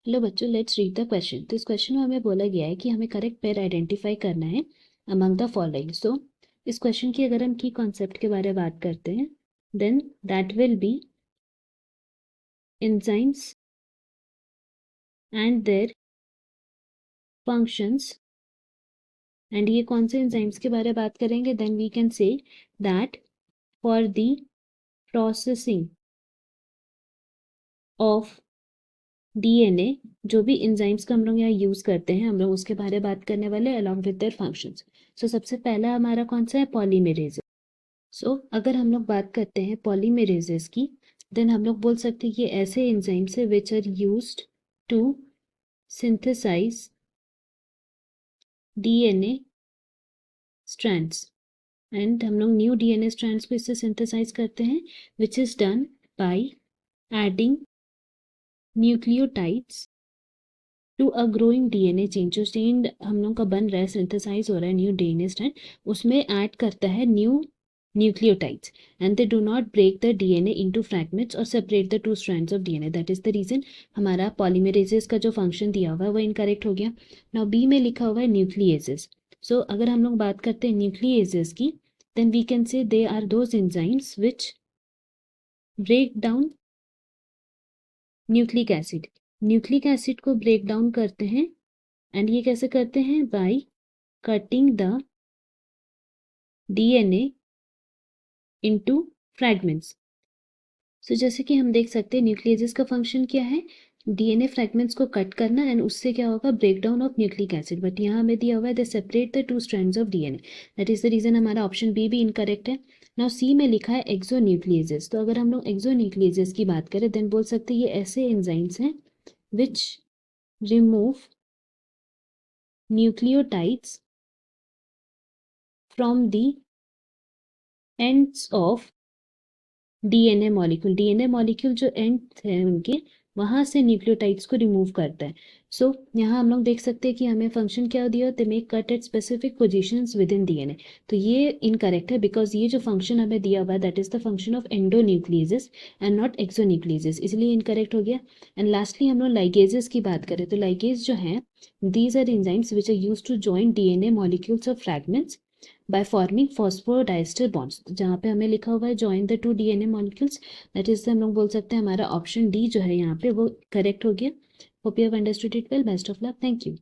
Hello बच्चों, let's read the question. तो इस क्वेश्चन में हमें बोला गया है कि हमें करेक्ट पेयर आइडेंटिफाई करना है अमंग द फॉलोइंग। सो इस क्वेश्चन की अगर हम की कॉन्सेप्ट के बारे में बात करते हैं, then that will be enzymes and their functions. And ये कौन से एंजाइम्स के बारे में बात करेंगे? Then we can say that for the processing of DNA, जो भी एंजाइम्स का हम लोग यहाँ यूज करते हैं, हम लोग उसके बारे में बात करने वाले अलॉन्ग विद देयर फंक्शंस। सो सबसे पहला हमारा कौन सा है? पॉलीमेरेज। सो अगर हम लोग बात करते हैं पॉलीमेरेजेस की, देन हम लोग बोल सकते हैं कि ऐसे एंजाइम्स है which are used to synthesise DNA strands. And हम लोग न्यू डीएनए स्ट्रैंड्स को इससे सिंथेसाइज करते हैं, which is done by adding nucleotides to a growing DNA chain. जो चेन हम लोग का बन रहा है, सिंथेसाइज हो रहा है न्यू डीएनए स्ट्रैंड, उसमें ऐड करता है new nucleotides, and they do not break the DNA into fragments or separate the two strands of DNA. That is the reason हमारा polymerases का जो फंक्शन दिया हुआ है वो इनकरेक्ट हो गया। नाउ बी में लिखा हुआ है न्यूक्लिएजेस। सो अगर हम लोग बात करते हैं न्यूक्लिएजेस की, then we can say they are those enzymes which break down nucleic acid. Nucleic acid को ब्रेक डाउन करते हैं, एंड ये कैसे करते हैं? By cutting the DNA into fragments. So जैसे कि हम देख सकते हैं न्यूक्लियेजेस का फंक्शन क्या है? डीएनए फ्रैगमेंट्स को कट करना, एंड उससे क्या होगा? Break down of nucleic acid. But यहाँ हमें दिया हुआ है they separate the two strands of DNA. That is the reason हमारा ऑप्शन बी भी इनकरेक्ट है। नाउ सी में लिखा है एक्सोन्यूक्लियेजेस। तो अगर हम लोग एक्सोन्यूक्लियेजेस की बात करें, देन बोल सकते हैं ये ऐसे एंजाइम्स हैं which remove nucleotides from the ends of DNA molecule. DNA molecule जो एंड है उनके, वहां से न्यूक्लियोटाइड्स को रिमूव करता है। सो यहाँ हम लोग देख सकते हैं कि हमें फंक्शन क्या दिया होता है? Make cut at specific positions with in DNA. तो ये इनकरेक्ट है, बिकॉज ये जो फंक्शन हमें दिया हुआ है that is the function of endonucleases and not exonucleases, इसलिए इनकरेक्ट हो गया। एंड लास्टली हम लोग लाइगेजेस की बात करें, तो लाइगेज जो है, these are enzymes which are used to join DNA molecules of fragments by forming phosphodiester bonds। जहाँ पे हमें लिखा हुआ है join the two DNA molecules, that is हम लोग बोल सकते हैं हमारा ऑप्शन डी जो है यहाँ पे वो करेक्ट हो गया। Hope you have understood it well. Best of luck. Thank you.